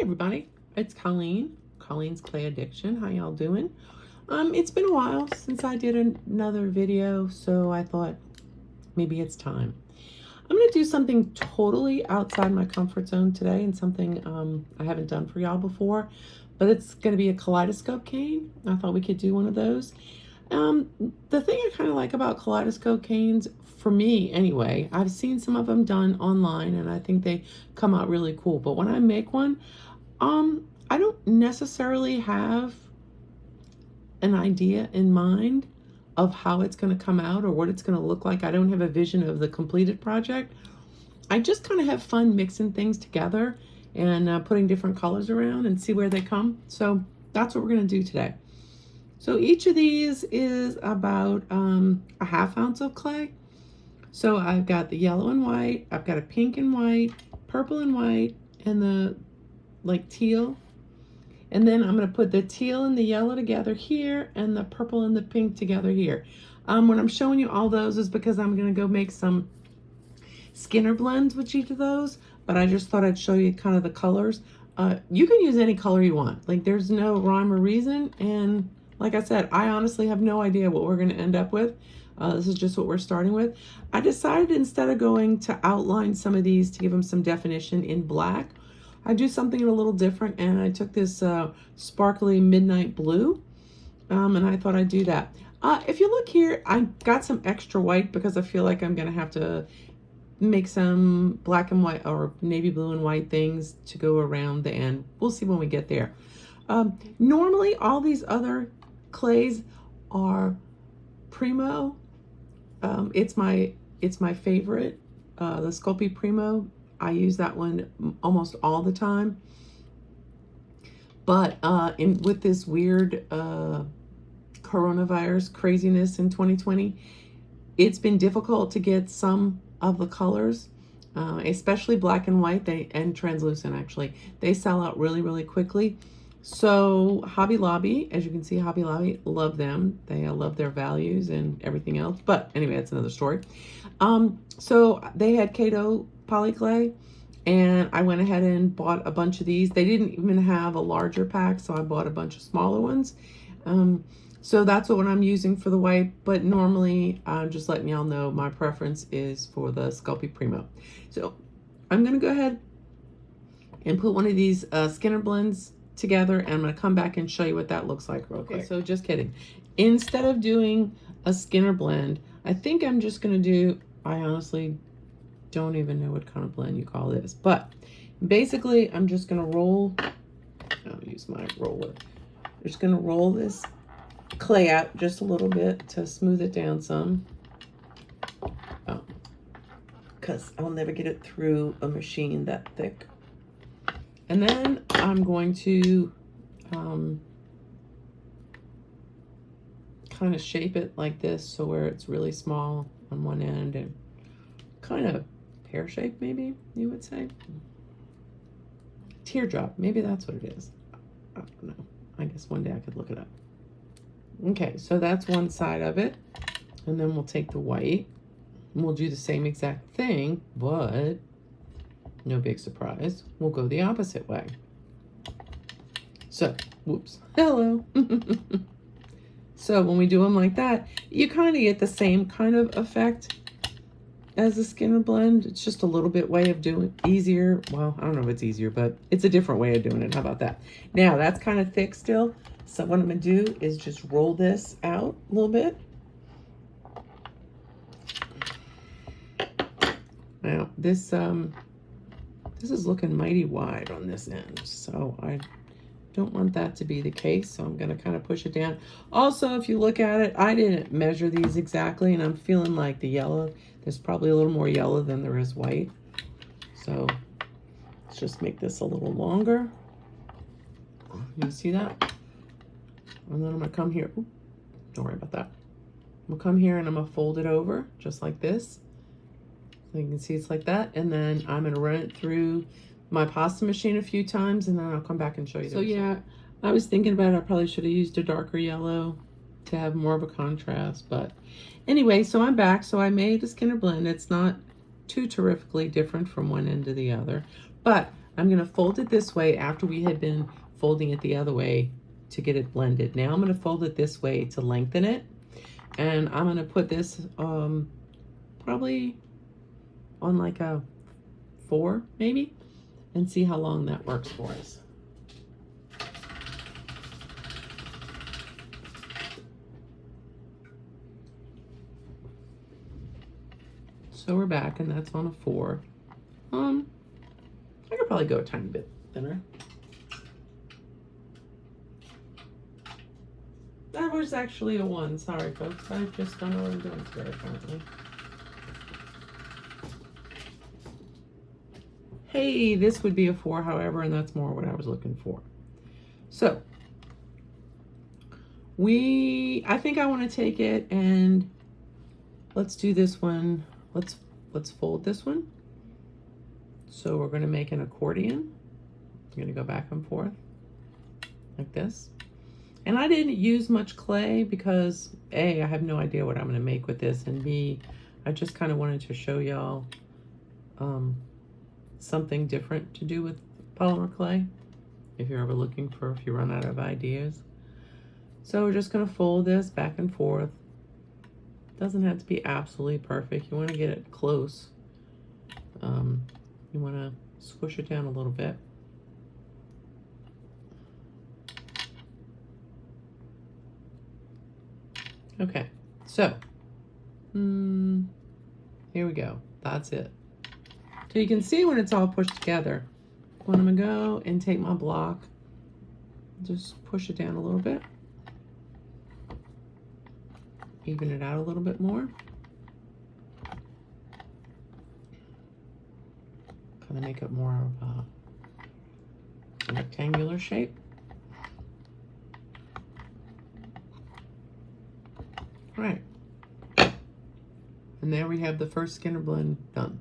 everybody, it's Colleen's Clay Addiction. How y'all doing? It's been a while since I did another video, so I thought maybe it's time. I'm gonna do something totally outside my comfort zone today, and something I haven't done for y'all before, but it's gonna be a kaleidoscope cane. I thought we could do one of those. The thing I kind of like about kaleidoscope canes, for me anyway, I've seen some of them done online and I think they come out really cool. But when I make one, I don't necessarily have an idea in mind of how it's going to come out or what it's going to look like. I don't have a vision of the completed project. I just kind of have fun mixing things together and putting different colors around and see where they come. So that's what we're going to do today. So each of these is about a ½ ounce of clay. So I've got the yellow and white, I've got a pink and white, purple and white, and the like teal. And then I'm going to put the teal and the yellow together here and the purple and the pink together here. When I'm showing you all those is because I'm going to go make some Skinner blends with each of those, but I just thought I'd show you kind of the colors. You can use any color you want. Like, there's no rhyme or reason, and like I said, I honestly have no idea what we're going to end up with. This is just what we're starting with. I decided instead of going to outline some of these to give them some definition in black, I do something a little different, and I took this sparkly midnight blue, and I thought I'd do that. If you look here, I got some extra white because I feel like I'm going to have to make some black and white or navy blue and white things to go around the end. We'll see when we get there. Normally, all these other clays are Primo. It's my favorite, the Sculpey Primo. I use that one almost all the time. But with this weird coronavirus craziness in 2020, it's been difficult to get some of the colors, especially black and white, and translucent actually. They sell out really, really quickly. So Hobby Lobby, as you can see, Hobby Lobby, love them. They love their values and everything else. But anyway, that's another story. So they had Kato poly clay, and I went ahead and bought a bunch of these. They didn't even have a larger pack, so I bought a bunch of smaller ones. So that's what I'm using for the white, but normally I'm just letting y'all know my preference is for the Sculpey Primo. So I'm gonna go ahead and put one of these Skinner blends together, and I'm going to come back and show you what that looks like real quick. So just kidding. Instead of doing a Skinner blend, I think I'm just going to do, I honestly don't even know what kind of blend you call this, but basically I'm just going to roll, I'll use my roller. I'm just going to roll this clay out just a little bit to smooth it down some, because I'll never get it through a machine that thick. And then I'm going to kind of shape it like this, so where it's really small on one end and kind of pear shape, maybe you would say. Teardrop, maybe that's what it is. I don't know. I guess one day I could look it up. Okay, so that's one side of it. And then we'll take the white and we'll do the same exact thing, but no big surprise, we'll go the opposite way. So, whoops, hello. So when we do them like that, you kind of get the same kind of effect as the Skinner blend. It's just a little bit way of doing easier. Well, I don't know if it's easier, but it's a different way of doing it. How about that? Now that's kind of thick still. So what I'm gonna do is just roll this out a little bit. Now this is looking mighty wide on this end, so I don't want that to be the case, so I'm going to kind of push it down. Also, if you look at it, I didn't measure these exactly, and I'm feeling like the yellow, there's probably a little more yellow than there is white. So let's just make this a little longer. You see that? And then I'm going to come here. Ooh, don't worry about that. I'm going to come here and I'm going to fold it over just like this. So you can see it's like that, and then I'm going to run it through my pasta machine a few times, and then I'll come back and show you. So yeah, I was thinking about it. I probably should have used a darker yellow to have more of a contrast, but anyway, so I'm back. So I made a Skinner blend. It's not too terrifically different from one end to the other, but I'm going to fold it this way after we had been folding it the other way to get it blended. Now I'm going to fold it this way to lengthen it. And I'm going to put this probably on like a 4 maybe, and see how long that works for us. So we're back, and that's on a 4. I could probably go a tiny bit thinner. That was actually a 1. Sorry, folks. I just don't know what I'm doing today, apparently. Hey, this would be a 4, however, and that's more what I was looking for. So, I think I want to take it and let's do this one. Let's fold this one. So we're going to make an accordion. I'm going to go back and forth like this. And I didn't use much clay because A, I have no idea what I'm going to make with this, and B, I just kind of wanted to show y'all something different to do with polymer clay if you're ever looking for, if you run out of ideas. So we're just going to fold this back and forth. Doesn't have to be absolutely perfect. You want to get it close. You want to squish it down a little bit. Okay, so here we go. That's it. So you can see when it's all pushed together. When I'm gonna go and take my block, just push it down a little bit. Even it out a little bit more. Kind of make it more of a rectangular shape. All right. And there we have the first Skinner blend done.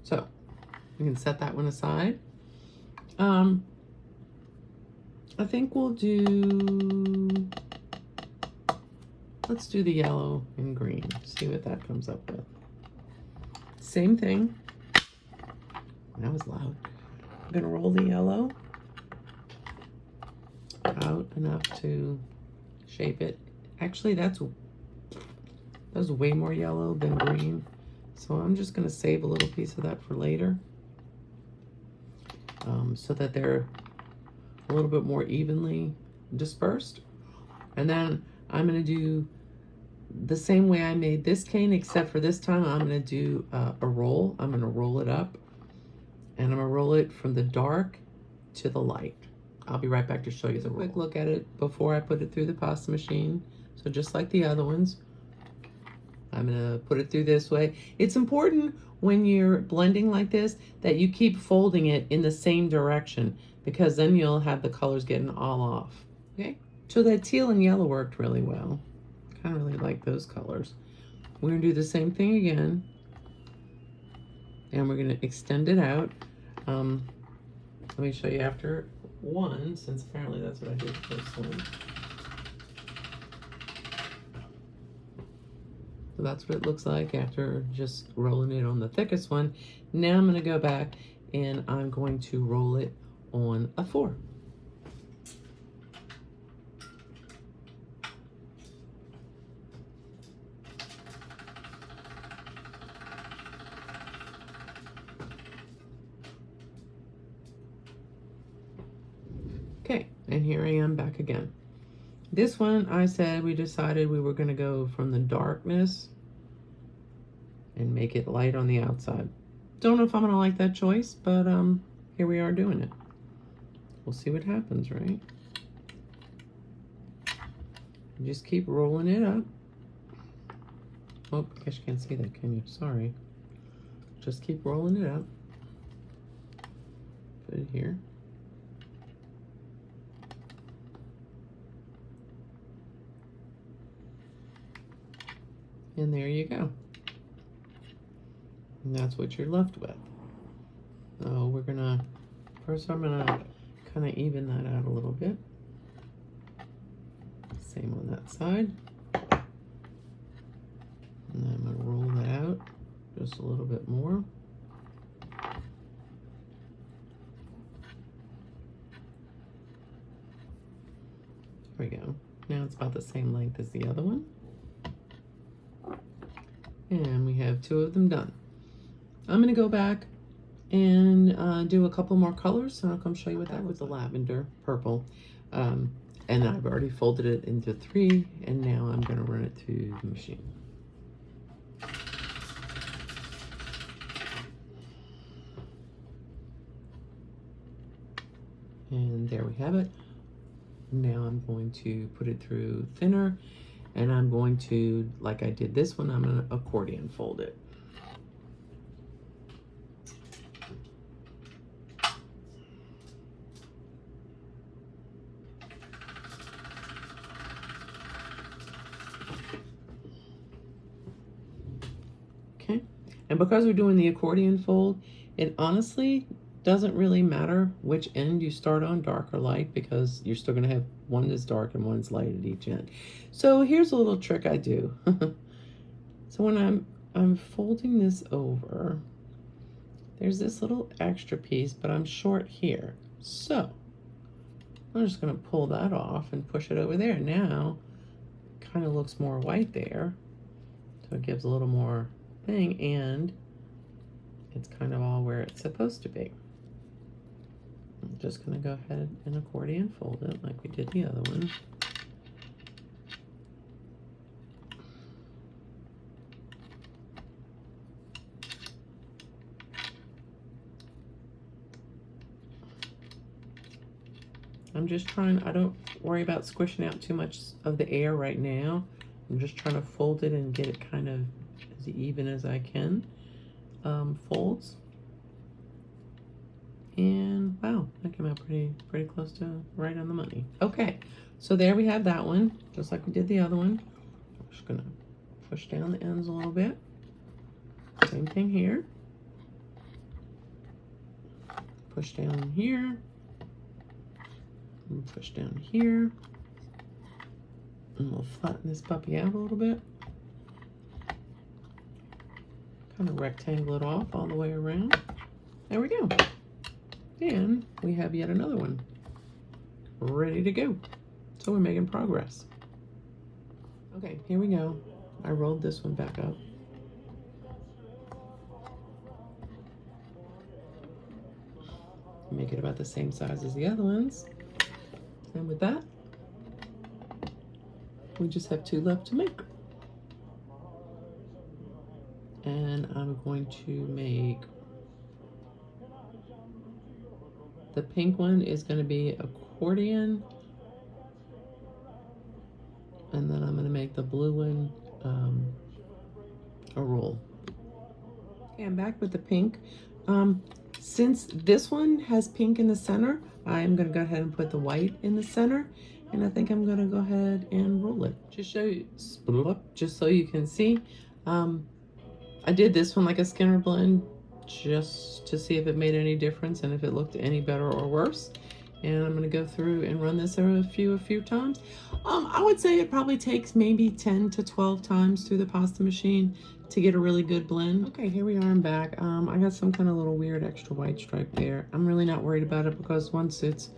So you can set that one aside. I think we'll do, let's do the yellow and green, see what that comes up with. Same thing. That was loud. I'm gonna roll the yellow out enough to shape it. Actually, that's way more yellow than green. So I'm just gonna save a little piece of that for later, so that they're a little bit more evenly dispersed. And then I'm gonna do the same way I made this cane, except for this time I'm gonna do a roll. I'm gonna roll it up, and I'm gonna roll it from the dark to the light. I'll be right back to show you the quick look at it before I put it through the pasta machine. So just like the other ones, I'm gonna put it through this way. It's important when you're blending like this that you keep folding it in the same direction, because then you'll have the colors getting all off. Okay, so that teal and yellow worked really well. Kind of really like those colors. We're gonna do the same thing again, and we're gonna extend it out. Let me show you after one, since apparently that's what I did the first one. So that's what it looks like after just rolling it on the thickest one. Now I'm gonna go back and I'm going to roll it on a 4. Okay, and here I am back again. This one, I said we decided we were going to go from the darkness and make it light on the outside. Don't know if I'm going to like that choice, but here we are doing it. We'll see what happens, right? You just keep rolling it up. Oh, I guess you can't see that, can you? Sorry. Just keep rolling it up. Put it here. And there you go. And that's what you're left with. So we're gonna, first I'm gonna kind of even that out a little bit. Same on that side. And then I'm gonna roll that out just a little bit more. we go. Now it's about the same length as the other one. And we have 2 of them done. I'm gonna go back and do a couple more colors, and I'll come show you what that was. The lavender purple. And I've already folded it into 3, and now I'm gonna run it through the machine. And there we have it. Now I'm going to put it through thinner, and I'm going to, like I did this one, I'm gonna accordion fold it. Okay, and because we're doing the accordion fold, it honestly doesn't really matter which end you start on, dark or light, because you're still gonna have one that's dark and one's light at each end. So here's a little trick I do. So when I'm folding this over, there's this little extra piece, but I'm short here. So I'm just gonna pull that off and push it over there. Now it kind of looks more white there. So it gives a little more thing, and it's kind of all where it's supposed to be. I'm just gonna go ahead and accordion fold it like we did the other one. I'm just trying, I don't worry about squishing out too much of the air right now. I'm just trying to fold it and get it kind of as even as I can. Folds. And wow, that came out pretty close to right on the money. Okay, so there we have that one, just like we did the other one. I'm just gonna push down the ends a little bit. Same thing here. Push down here. And push down here. And we'll flatten this puppy out a little bit. Kind of rectangle it off all the way around. There we go. And we have yet another one ready to go. So we're making progress. Okay, here we go. I rolled this one back up. Make it about the same size as the other ones. And with that, we just have 2 left to make. And I'm going to make, the pink one is going to be accordion, and then I'm going to make the blue one a roll. Okay, I'm back with the pink. Since this one has pink in the center, I'm going to go ahead and put the white in the center, and I think I'm going to go ahead and roll it. Just so you can see. I did this one like a Skinner blend just to see if it made any difference and if it looked any better or worse. And I'm going to go through and run this a few times. I would say it probably takes maybe 10 to 12 times through the pasta machine to get a really good blend. Okay, here we are, I'm back. I got some kind of little weird extra white stripe there. I'm really not worried about it because once it's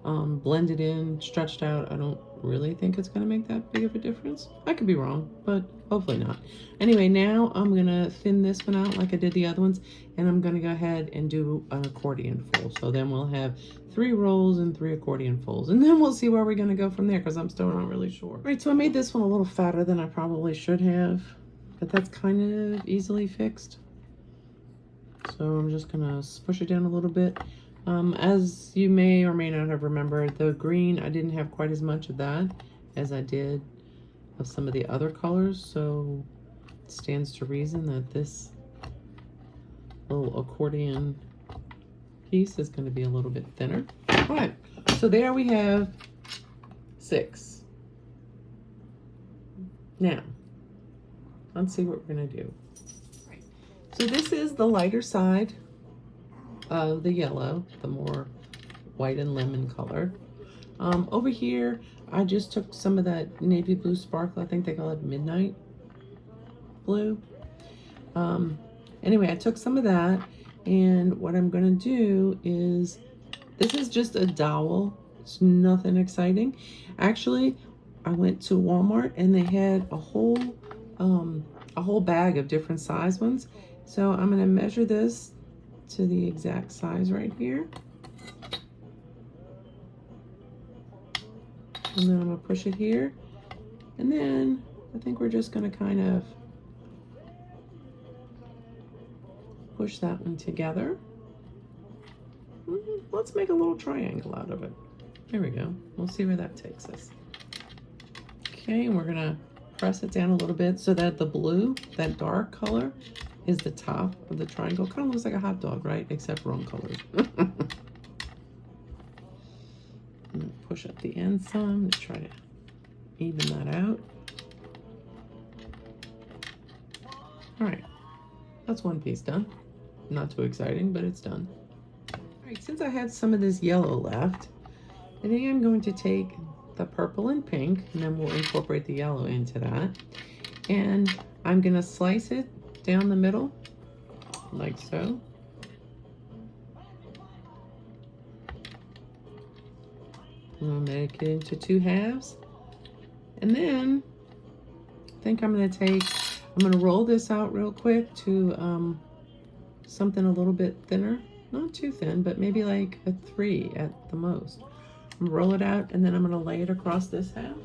blended in, stretched out, I don't really think it's gonna make that big of a difference. I could be wrong, but hopefully not. Anyway, now I'm gonna thin this one out like I did the other ones, and I'm gonna go ahead and do an accordion fold. So then we'll have 3 rolls and 3 accordion folds, and then we'll see where we're gonna go from there because I'm still not really sure. Right, so I made this one a little fatter than I probably should have, but that's kind of easily fixed. So I'm just gonna push it down a little bit. As you may or may not have remembered, the green, I didn't have quite as much of that as I did of some of the other colors, so it stands to reason that this little accordion piece is going to be a little bit thinner. All right, so there we have 6. Now, let's see what we're going to do. Right. So this is the lighter side of the yellow, the more white and lemon color. Over here, I just took some of that navy blue sparkle. I think they call it midnight blue. Anyway, I took some of that, and what I'm gonna do is, this is just a dowel It's nothing exciting. Actually, I went to Walmart and they had a whole bag of different size ones. So I'm going to measure this to the exact size right here. And then I'm going to push it here. And then I think we're just going to kind of push that one together. Let's make a little triangle out of it. There we go. We'll see where that takes us. Okay, and we're going to press it down a little bit so that the blue, that dark color, is the top of the triangle. Kind of looks like a hot dog, right? Except wrong colors. Push up the end some to try to even that out. All right, that's one piece done. Not too exciting, but it's done. All right, since I have some of this yellow left, I think I'm going to take the purple and pink, and then we'll incorporate the yellow into that. And I'm gonna slice it down the middle, like so. We'll make it into 2 halves. And then I think I'm gonna roll this out real quick to something a little bit thinner. Not too thin, but maybe like a 3 at the most. Roll it out, and then I'm gonna lay it across this half.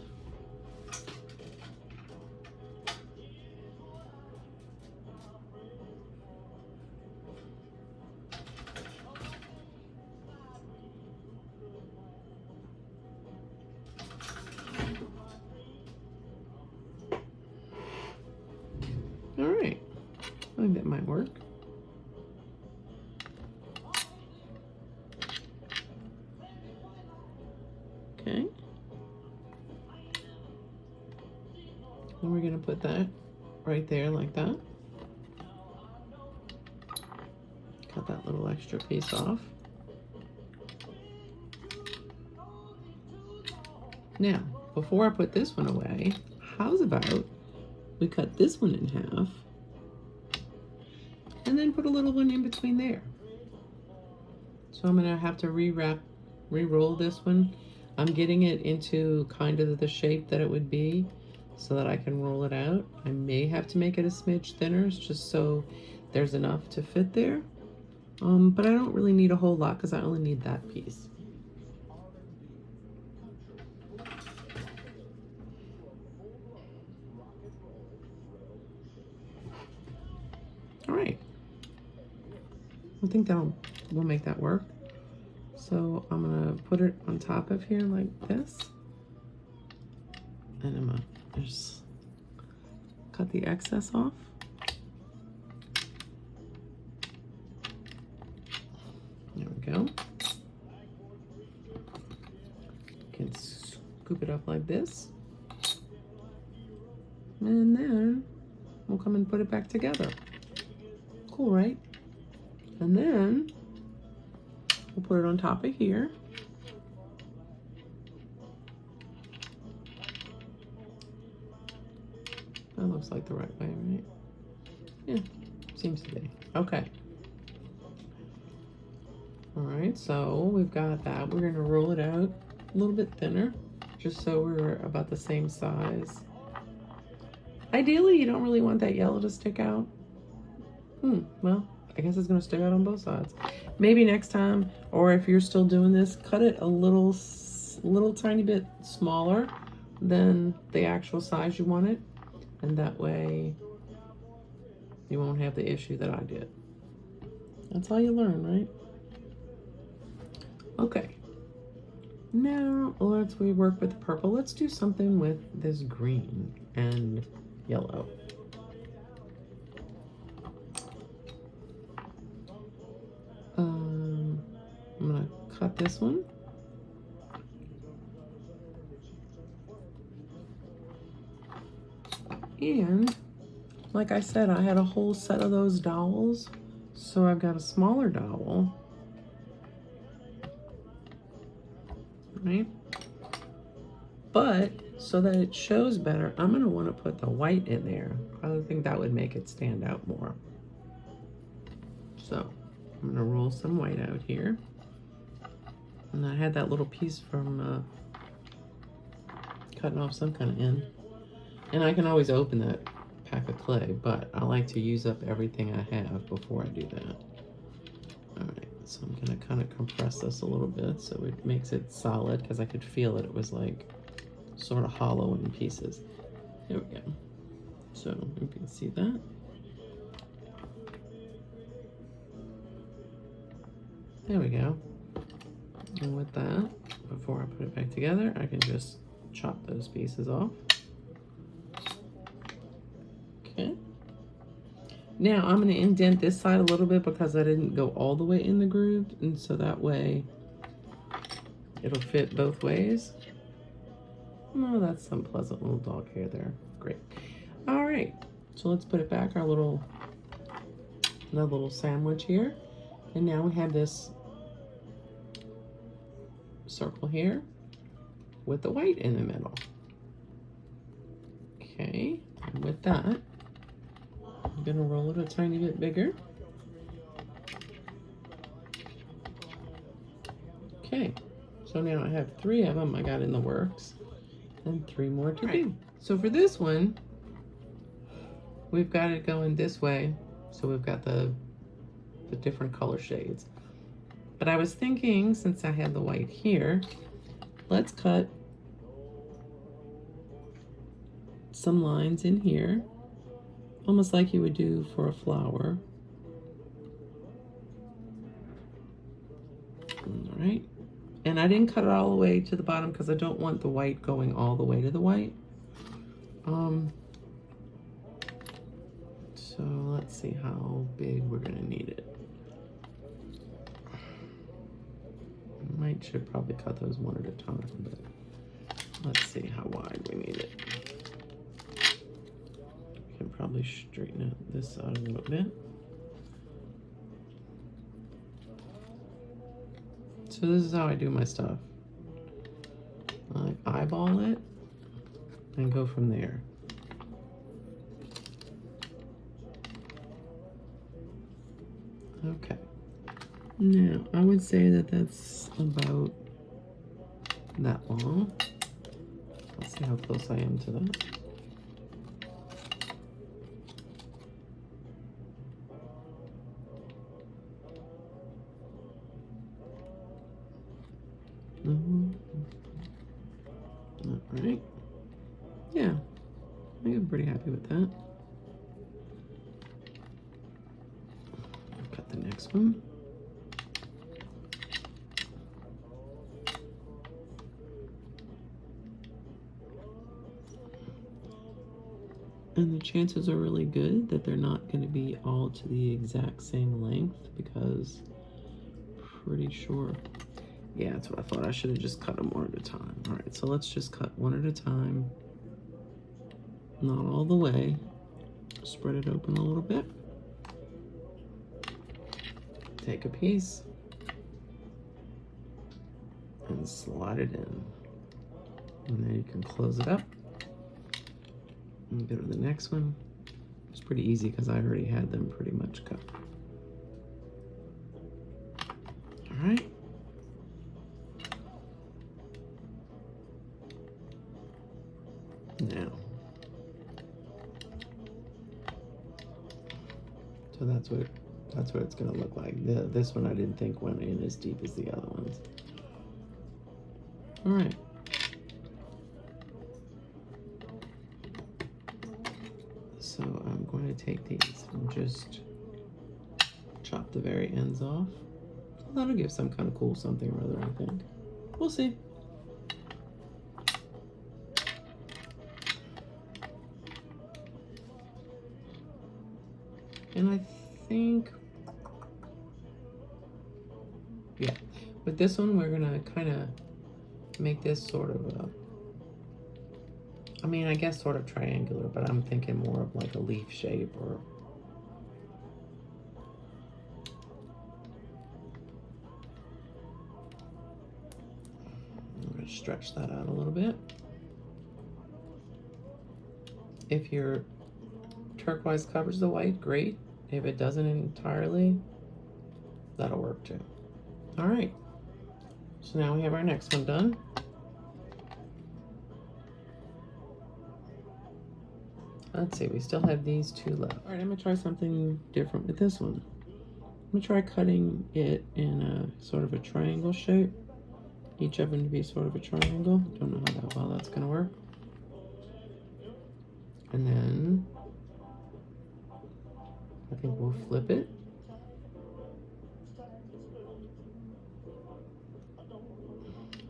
All right, I think that might work. Okay. And we're gonna put that right there like that. Cut that little extra piece off. Now, before I put this one away, how's about we cut this one in half and then put a little one in between there. So I'm gonna have to re-roll this one. I'm getting it into kind of the shape that it would be so that I can roll it out. I may have to make it a smidge thinner just so there's enough to fit there. But I don't really need a whole lot because I only need that piece. All right. I think we'll make that work. So I'm gonna put it on top of here like this. And I'm gonna just cut the excess off. There we go. You can scoop it up like this. And then we'll come and put it back together. Cool, right? And then we'll put it on top of here. That looks like the right way, right? Yeah, seems to be. Okay. All right, so we've got that. We're gonna roll it out a little bit thinner, just so we're about the same size. Ideally, you don't really want that yellow to stick out. Well, I guess it's gonna stick out on both sides. Maybe next time, or if you're still doing this, cut it a little tiny bit smaller than the actual size you want it. And that way you won't have the issue that I did. That's how you learn, right? Okay. Now let's work with the purple. Let's do something with this green and yellow. I'm gonna cut this one. And like I said, I had a whole set of those dowels. So I've got a smaller dowel. Right? But so that it shows better, I'm gonna wanna put the white in there. I think that would make it stand out more. So I'm gonna roll some white out here. And I had that little piece from cutting off some kind of end. And I can always open that pack of clay, but I like to use up everything I have before I do that. All right, so I'm gonna kind of compress this a little bit so it makes it solid, because I could feel it. It was like sort of hollow in pieces. There we go. So you can see that. There we go. And with that, before I put it back together, I can just chop those pieces off. Okay. Now I'm going to indent this side a little bit because I didn't go all the way in the groove, and so that way it'll fit both ways. Oh, that's some pleasant little dog hair there. Great. All right, so let's put it back, our little sandwich here. And now we have this circle here with the white in the middle. Okay, and with that, I'm gonna roll it a tiny bit bigger. Okay, so now I have 3 of them I got in the works, and 3 more to do. So for this one, we've got it going this way, so we've got the different color shades. But I was thinking, since I have the white here, let's cut some lines in here, almost like you would do for a flower. All right. And I didn't cut it all the way to the bottom because I don't want the white going all the way to the white. So let's see how big we're gonna need it. Should probably cut those one at a time, but let's see how wide we need it. We can probably straighten out this side a little bit. So this is how I do my stuff. I eyeball it and go from there. Okay. Now, I would say that that's about that long. Let's see how close I am to that. All right. Yeah, I think I'm pretty happy with that. I'll cut the next one. And the chances are really good that they're not going to be all to the exact same length, because pretty sure, yeah, that's what I thought. I should have just cut them one at a time. All right, so let's just cut one at a time. Not all the way. Spread it open a little bit. Take a piece and slide it in. And then you can close it up. And go to the next one. It's pretty easy because I already had them pretty much cut. All right. Now, so that's what it's going to look like. This one I didn't think went in as deep as the other ones. All right. So I'm going to take these and just chop the very ends off. That'll give some kind of cool something or other, I think. We'll see. And I think, yeah, with this one, we're gonna kind of make this sort of a, I mean, I guess sort of triangular, but I'm thinking more of like a leaf shape, or I'm gonna stretch that out a little bit. If your turquoise covers the white, great. If it doesn't entirely, that'll work too. All right. So now we have our next one done. Let's see, we still have these two left. All right, I'm gonna try something different with this one. I'm gonna try cutting it in a sort of a triangle shape. Each of them to be sort of a triangle. Don't know how well that's gonna work. And then I think we'll flip it.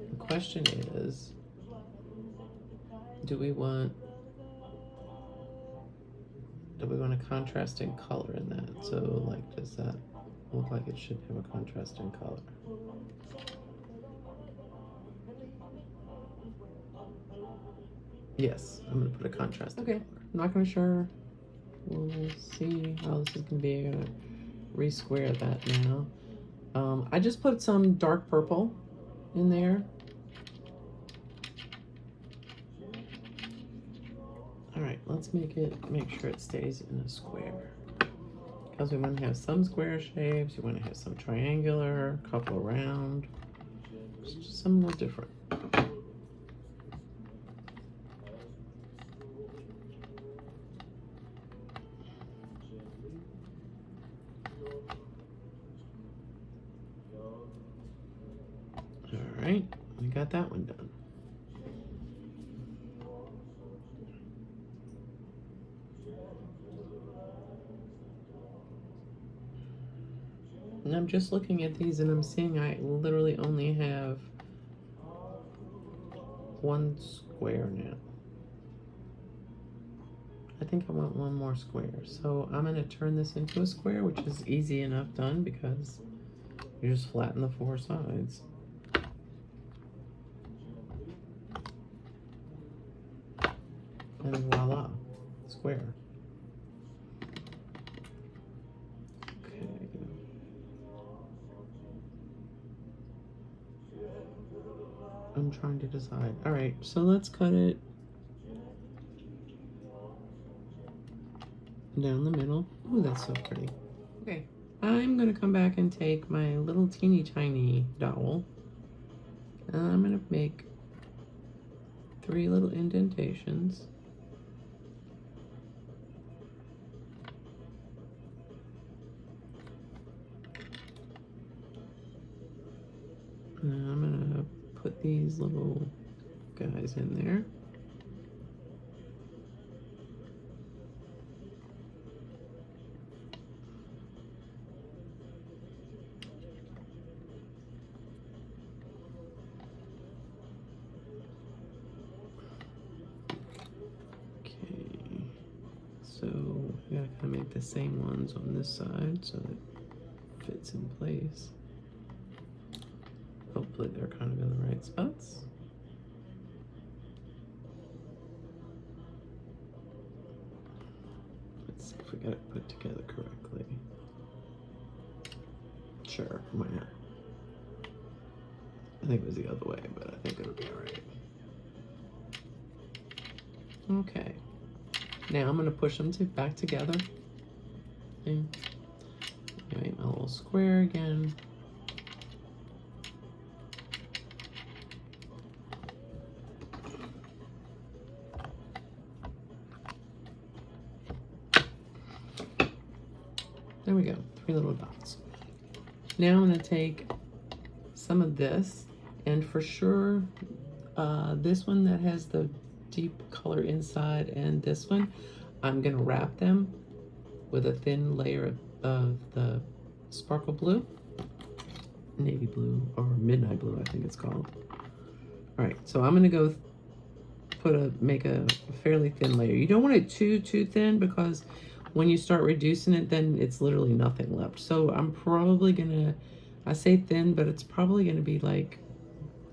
The question is, do we want a contrasting color in that? So like, does that look like it should have a contrasting color? Yes, I'm gonna put a contrasting color. I'm not gonna sure. We'll see how this is gonna be. I'm gonna re-square that now. I just put some dark purple in there. All right, let's make sure it stays in a square. Because we want to have some square shapes, you want to have some triangular, a couple round, just some little different. All right, we got that one done. And I'm just looking at these and I'm seeing I literally only have one square now. I think I want one more square. So I'm gonna turn this into a square, which is easy enough done because you just flatten the four sides. And voila, square. Okay. I'm trying to decide. All right, so let's cut it down the middle. Ooh, that's so pretty. Okay, I'm gonna come back and take my little teeny tiny dowel and I'm gonna make 3 little indentations. And I'm gonna put these little guys in there. Okay, so we gotta kind of make the same ones on this side so it fits in place. Hopefully they're kind of in the right spots. Let's see if we got it put together correctly. Sure, why not? I think it was the other way, but I think it'll be all right. Okay, now I'm gonna push them back together. Okay. Make my little square again. There we go, 3 little dots. Now I'm gonna take some of this, and for sure, this one that has the deep color inside and this one, I'm gonna wrap them with a thin layer of the sparkle blue, navy blue, or midnight blue, I think it's called. All right, so I'm gonna go make a fairly thin layer. You don't want it too thin because when you start reducing it, then it's literally nothing left. So I'm probably gonna, I say thin, but it's probably gonna be like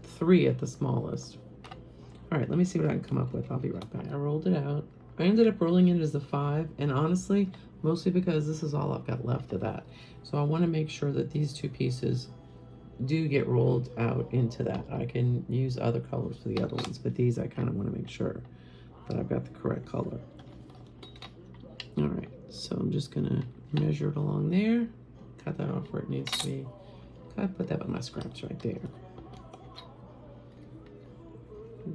3 at the smallest. All right, let me see what I can come up with. I'll be right back. I rolled it out. I ended up rolling it as a 5, and honestly, mostly because this is all I've got left of that. So I wanna make sure that these 2 pieces do get rolled out into that. I can use other colors for the other ones, but these I kind of want to make sure that I've got the correct color. All right, so I'm just gonna measure it along there, cut that off where it needs to be. I put that with my scraps right there.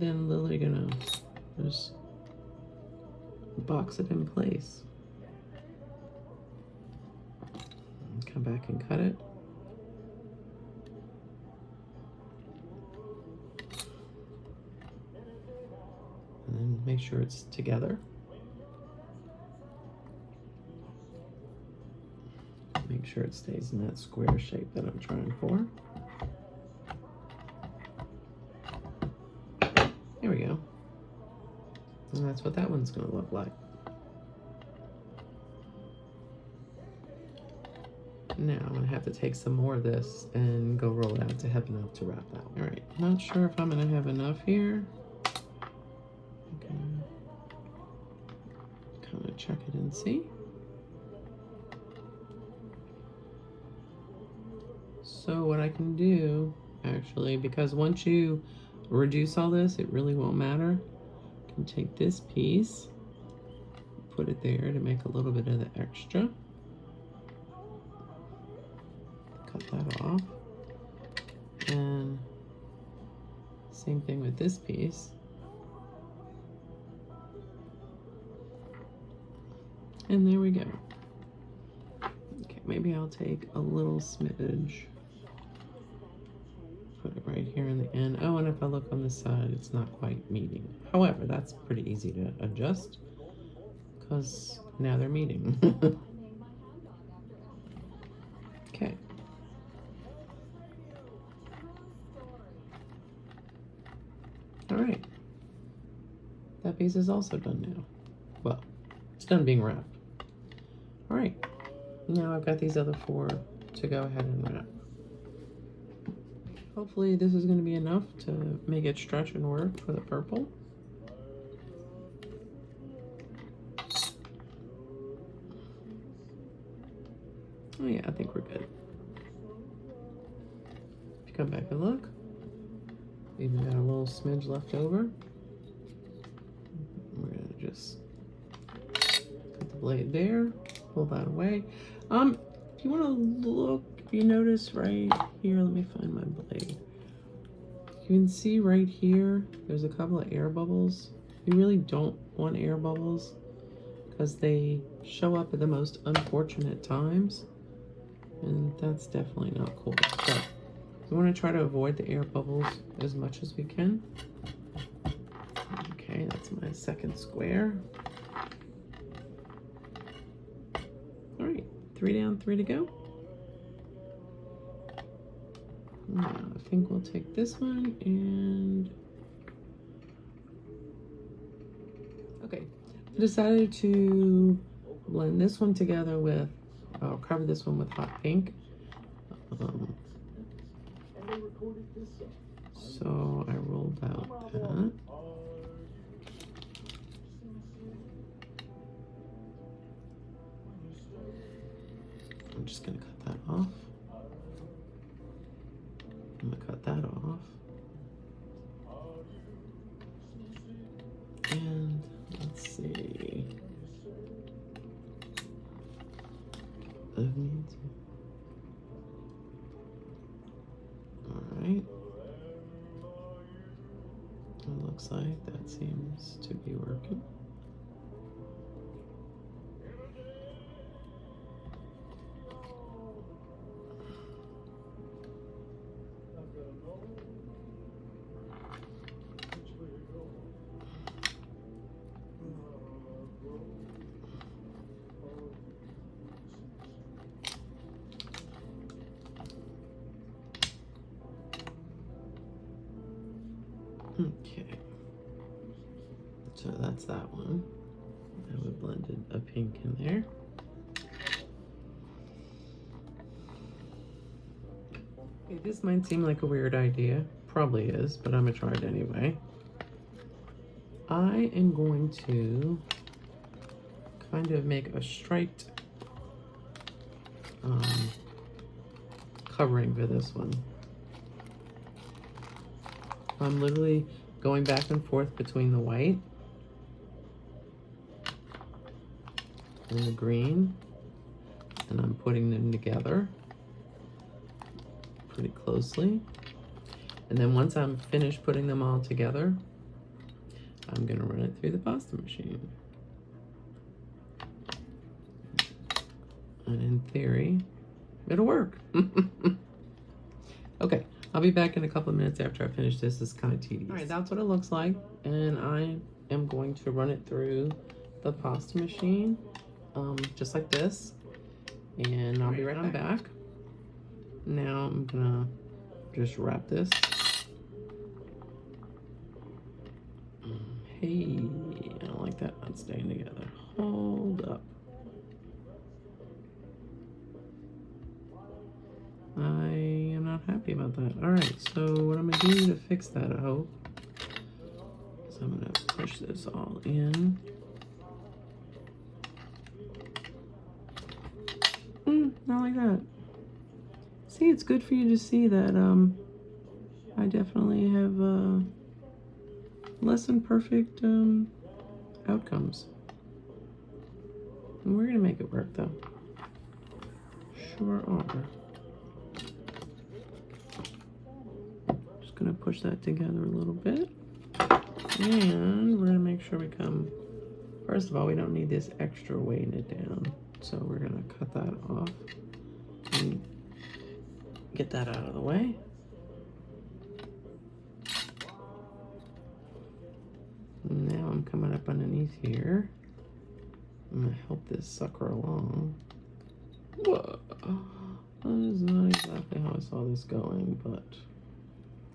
then Lily gonna just box it in place? Come back and cut it. And then make sure it's together. Make sure it stays in that square shape that I'm trying for. There we go. And that's what that one's going to look like. Now I'm going to have to take some more of this and go roll it out to have enough to wrap that one. All right, not sure if I'm going to have enough here. Okay. Kind of check it and see. So what I can do, actually, because once you reduce all this, it really won't matter. I can take this piece, put it there to make a little bit of the extra. Cut that off. And same thing with this piece. And there we go. Okay, maybe I'll take a little smidge. Put it right here in the end. Oh, and if I look on the side, it's not quite meeting. However, that's pretty easy to adjust because now they're meeting. Okay. All right. That piece is also done now. Well, it's done being wrapped. All right. Now I've got these other four to go ahead and wrap. Hopefully this is going to be enough to make it stretch and work for the purple. Oh yeah, I think we're good. If you come back and look, even got a little smidge left over. We're going to just put the blade there, pull that away. If you want to look, if you notice right here, let me find my blade. You can see right here, there's a couple of air bubbles. You really don't want air bubbles because they show up at the most unfortunate times. And that's definitely not cool. So we want to try to avoid the air bubbles as much as we can. Okay, that's my second square. All right, 3 down, 3 to go. Now, I think we'll take this one and... Okay, I decided to blend this one together with, I'll cover this one with hot pink. So I rolled out that. I'm just gonna cut that off. I'm gonna cut that off. And let's see. Alright. It looks like that seems to be working. Okay, so that's that one. Now we blended a pink in there. Okay, this might seem like a weird idea. Probably is, but I'm gonna try it anyway. I am going to kind of make a striped covering for this one. I'm literally going back and forth between the white and the green, and I'm putting them together pretty closely. And then once I'm finished putting them all together, I'm gonna run it through the pasta machine. And in theory, it'll work. Okay, I'll be back in a couple of minutes after I finish this. It's kind of tedious. All right, that's what it looks like. And I am going to run it through the pasta machine, just like this. And I'll be right back. Now I'm gonna just wrap this. Hey, I don't like that not staying together. Hold up. I am not happy about that. All right, so what I'm gonna do to fix that, I hope, is I'm gonna push this all in. Not like that. See, it's good for you to see that I definitely have less than perfect outcomes. And we're gonna make it work though. Sure are. Just gonna push that together a little bit. And we're gonna make sure we come, first of all, we don't need this extra weighing it down. So we're gonna cut that off and get that out of the way. Now I'm coming up underneath here. I'm gonna help this sucker along. Whoa, that is not exactly how I saw this going, but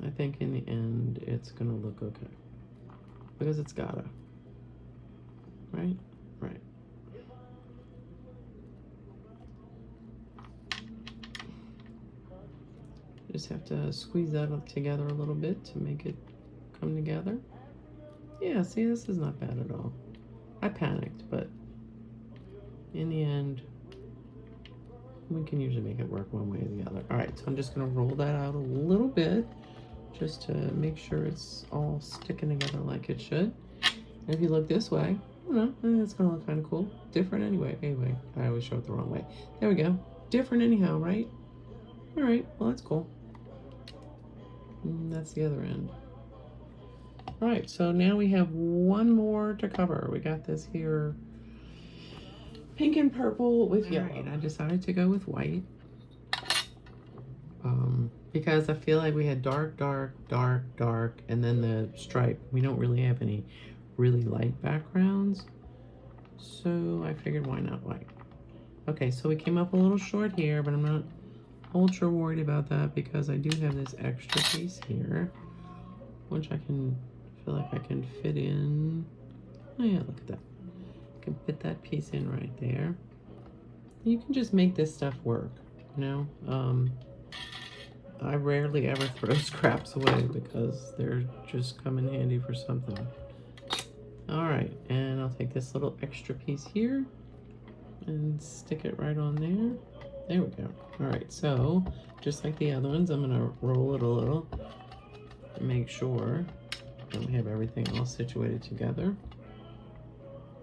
I think in the end it's gonna look okay. Because it's gotta. Right? Right. Just have to squeeze that up together a little bit to make it come together. Yeah, see, this is not bad at all. I panicked, but in the end, we can usually make it work one way or the other. All right, so I'm just gonna roll that out a little bit just to make sure it's all sticking together like it should. And if you look this way, I don't know, I think it's gonna look kind of cool. Different anyway. Anyway, I always show it the wrong way. There we go. Different anyhow, right? All right, well, that's cool. And that's the other end. All right, so now we have one more to cover. We got this here, pink and purple with yellow. Right, I decided to go with white because I feel like we had dark, dark, dark, dark, and then the stripe. We don't really have any really light backgrounds, so I figured why not white. Okay, so we came up a little short here, but I'm not ultra worried about that because I do have this extra piece here, which I can feel like I can fit in. Oh yeah, look at that. I can fit that piece in right there. You can just make this stuff work, you know? I rarely ever throw scraps away because they're just come in handy for something. All right, and I'll take this little extra piece here and stick it right on there. There we go. All right, so just like the other ones, I'm gonna roll it a little and make sure that we have everything all situated together.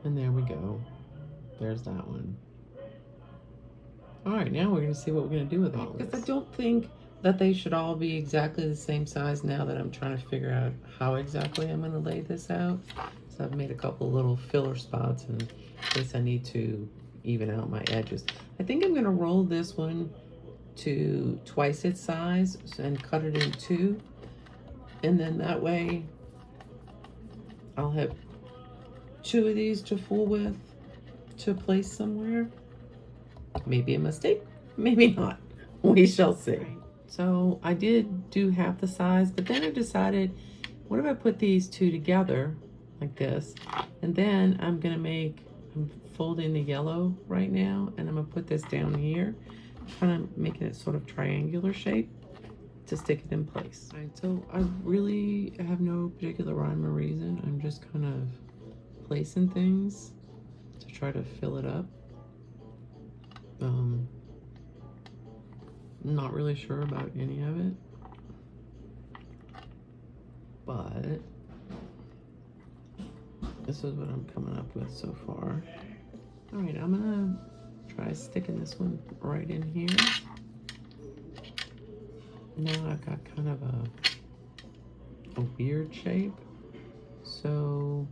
And there we go. There's that one. All right, now we're gonna see what we're gonna do with all of this. Because I don't think that they should all be exactly the same size now that I'm trying to figure out how exactly I'm gonna lay this out. So I've made a couple little filler spots in case I need to even out my edges. I think I'm gonna roll this one to twice its size and cut it in two. And then that way I'll have two of these to full width to place somewhere. Maybe a mistake, maybe not. We shall see. So I did do half the size, but then I decided, what if I put these two together like this? And then I'm folding the yellow right now, and I'm gonna put this down here, kind of making it sort of triangular shape to stick it in place. All right, so I really have no particular rhyme or reason. I'm just kind of placing things to try to fill it up. Not really sure about any of it, but this is what I'm coming up with so far. All right, I'm gonna try sticking this one right in here. Now I've got kind of a weird shape. So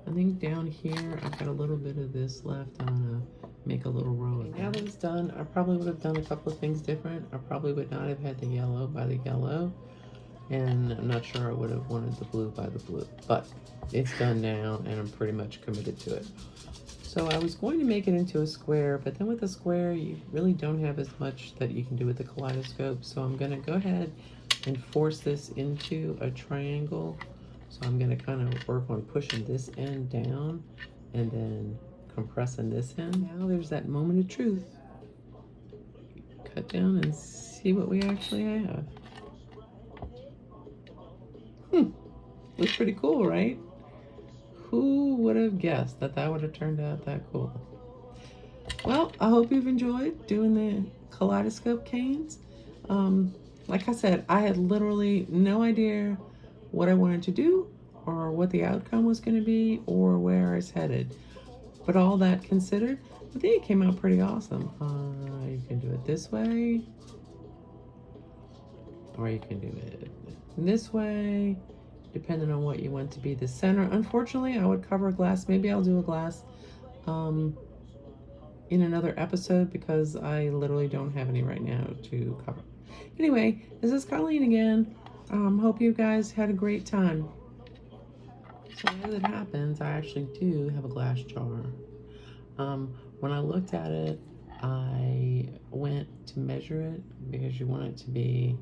I think down here I've got a little bit of this left. I'm gonna make a little row of that. Now that it's done, I probably would have done a couple of things different. I probably would not have had the yellow by the yellow, and I'm not sure I would have wanted the blue by the blue, but it's done now and I'm pretty much committed to it. So I was going to make it into a square, but then with a square you really don't have as much that you can do with the kaleidoscope. So I'm gonna go ahead and force this into a triangle. So I'm gonna kind of work on pushing this end down and then compressing this end. Now there's that moment of truth. Cut down and see what we actually have. Looks pretty cool, right? Who would have guessed that that would have turned out that cool? Well, I hope you've enjoyed doing the kaleidoscope canes. Like I said, I had literally no idea what I wanted to do or what the outcome was going to be or where I was headed. But all that considered, I think it came out pretty awesome. You can do it this way, or you can do it this way, depending on what you want to be the center. Unfortunately, I would cover a glass. Maybe I'll do a glass in another episode because I literally don't have any right now to cover. Anyway, this is Colleen again. Hope you guys had a great time. So as it happens, I actually do have a glass jar. When I looked at it, I went to measure it because you want it to be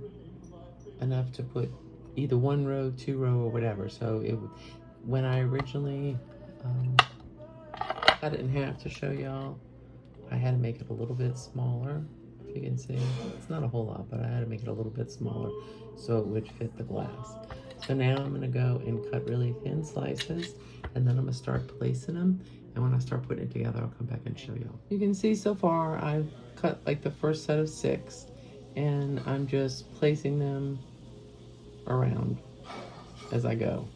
enough to put either 1 row, 2 row, or whatever. So when I originally cut it in half to show y'all, I had to make it a little bit smaller. If you can see, it's not a whole lot, but I had to make it a little bit smaller so it would fit the glass. So now I'm gonna go and cut really thin slices, and then I'm gonna start placing them. And when I start putting it together, I'll come back and show y'all. You can see so far I've cut like the first set of 6, and I'm just placing them around as I go.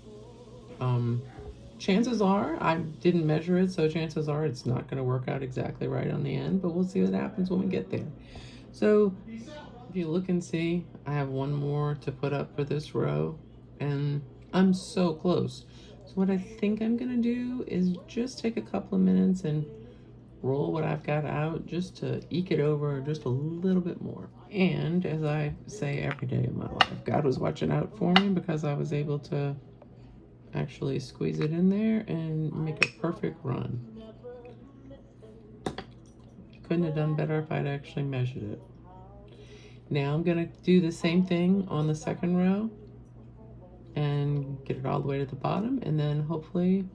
Chances are, I didn't measure it, so chances are it's not gonna work out exactly right on the end, but we'll see what happens when we get there. So if you look and see, I have 1 more to put up for this row, and I'm so close. So what I think I'm gonna do is just take a couple of minutes and roll what I've got out just to eke it over just a little bit more. And as I say every day of my life, God was watching out for me because I was able to actually squeeze it in there and make a perfect run. Couldn't have done better if I'd actually measured it. Now I'm gonna do the same thing on the second row and get it all the way to the bottom, and then hopefully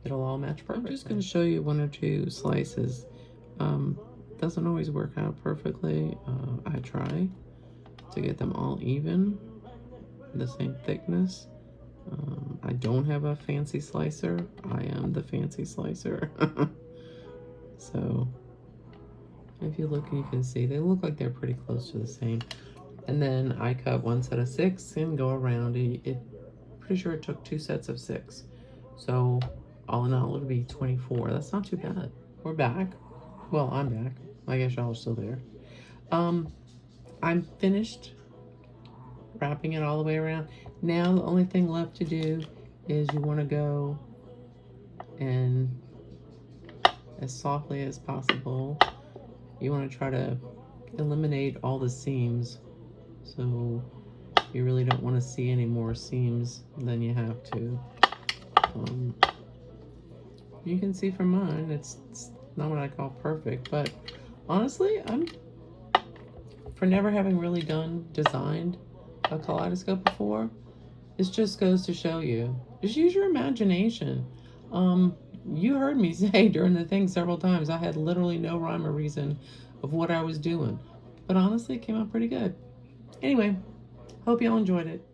it'll all match perfect. I'm just gonna show you 1 or 2 slices. Doesn't always work out perfectly. I try to get them all even, the same thickness. I don't have a fancy slicer. I am the fancy slicer. So if you look, you can see they look like they're pretty close to the same. And then I cut 1 set of 6 and go around it. Pretty sure it took 2 sets of 6. So all in all, it'll be 24. That's not too bad. We're back. Well, I'm back. I guess y'all are still there. I'm finished wrapping it all the way around. Now the only thing left to do is you want to go and as softly as possible, you want to try to eliminate all the seams. So you really don't want to see any more seams than you have to. You can see from mine, it's not what I call perfect, but honestly, for never having really designed a kaleidoscope before, this just goes to show you, just use your imagination. You heard me say during the thing several times, I had literally no rhyme or reason of what I was doing, but honestly, it came out pretty good. Anyway, hope y'all enjoyed it.